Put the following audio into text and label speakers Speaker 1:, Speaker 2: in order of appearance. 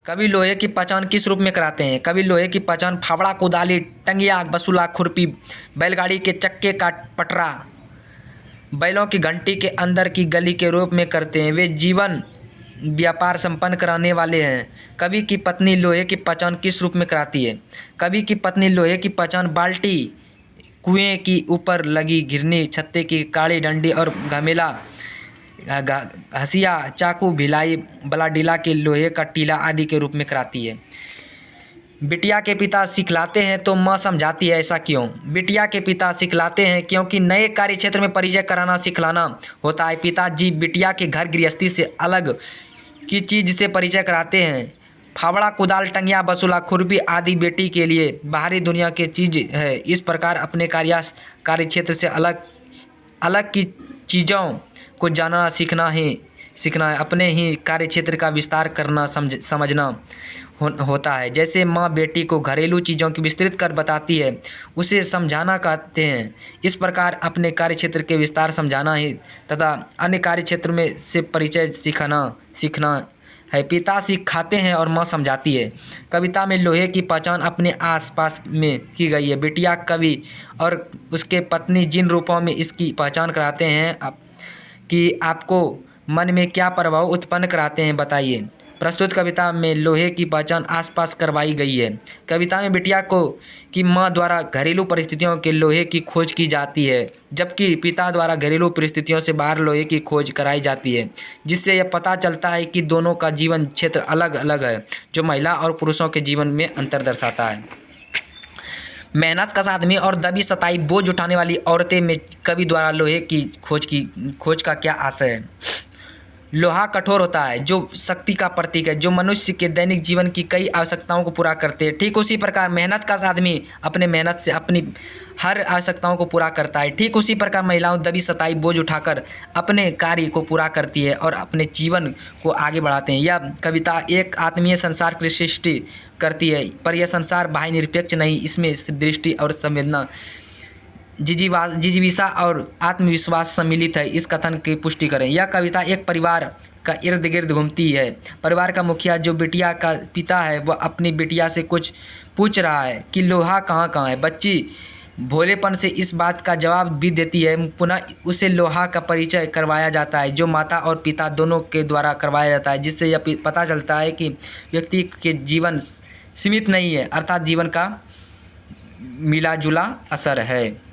Speaker 1: कवि लोहे की पहचान किस रूप में कराते हैं? कवि लोहे की पहचान फावड़ा, कुदाली, टंगिया, बसुला, खुरपी, बैलगाड़ी के चक्के का पटरा, बैलों की घंटी के अंदर की गली के रूप में करते हैं। वे जीवन व्यापार संपन्न कराने वाले हैं। कवि की पत्नी लोहे की पहचान किस रूप में कराती है? कवि की पत्नी लोहे की पहचान बाल्टी, कुएं की ऊपर लगी घिरनी, छत्ते की काली डंडी और घमेला, हसिया, चाकू, भिलाई, बलाडीला के लोहे का टीला आदि के रूप में कराती है। बिटिया के पिता सिखलाते हैं तो माँ समझाती है, ऐसा क्यों? बिटिया के पिता सिखलाते हैं क्योंकि नए कार्य क्षेत्र में परिचय कराना सिखलाना होता है। पिताजी बिटिया के घर गृहस्थी से अलग की चीज़ से परिचय कराते हैं। फावड़ा, कुदाल, टंगिया, बसुला, खुरपी आदि बेटी के लिए बाहरी दुनिया की चीज़ है। इस प्रकार अपने कार्य क्षेत्र से अलग अलग की चीज़ों को जानना सीखना है। अपने ही कार्य क्षेत्र का विस्तार करना समझना होता है। जैसे माँ बेटी को घरेलू चीज़ों की विस्तृत कर बताती है, उसे समझाना कहते हैं। इस प्रकार अपने कार्य क्षेत्र के विस्तार समझाना है तथा अन्य कार्य क्षेत्र में से परिचय सीखना है। पिता सिखाते हैं और माँ समझाती है। कविता में लोहे की पहचान अपने आसपास में की गई है। बिटिया, कवि और उसके पत्नी जिन रूपों में इसकी पहचान कराते हैं कि आपको मन में क्या प्रभाव उत्पन्न कराते हैं, बताइए। प्रस्तुत कविता में लोहे की पहचान आसपास करवाई गई है। कविता में बिटिया की माँ द्वारा घरेलू परिस्थितियों के लोहे की खोज की जाती है, जबकि पिता द्वारा घरेलू परिस्थितियों से बाहर लोहे की खोज कराई जाती है, जिससे यह पता चलता है कि दोनों का जीवन क्षेत्र अलग अलग है, जो महिला और पुरुषों के जीवन में अंतर दर्शाता है। मेहनत कश आदमी और दबी सताई बोझ उठाने वाली औरतें में कवि द्वारा लोहे की खोज का क्या आशय है? लोहा कठोर होता है, जो शक्ति का प्रतीक है, जो मनुष्य के दैनिक जीवन की कई आवश्यकताओं को पूरा करते हैं। ठीक उसी प्रकार मेहनत का आदमी अपने मेहनत से अपनी हर आवश्यकताओं को पूरा करता है। ठीक उसी प्रकार महिलाओं दबी सताई बोझ उठाकर अपने कार्य को पूरा करती है और अपने जीवन को आगे बढ़ाते हैं। यह कविता एक आत्मीय संसार की सृष्टि करती है, पर यह संसार बाह्य निरपेक्ष नहीं, इसमें दृष्टि और संवेदना, जिजीविषा और आत्मविश्वास सम्मिलित है। इस कथन की पुष्टि करें। यह कविता एक परिवार का इर्द गिर्द घूमती है। परिवार का मुखिया, जो बिटिया का पिता है, वह अपनी बिटिया से कुछ पूछ रहा है कि लोहा कहाँ कहाँ है। बच्ची भोलेपन से इस बात का जवाब भी देती है। पुनः उसे लोहा का परिचय करवाया जाता है, जो माता और पिता दोनों के द्वारा करवाया जाता है, जिससे यह पता चलता है कि व्यक्ति के जीवन सीमित नहीं है, अर्थात जीवन का मिला जुला असर है।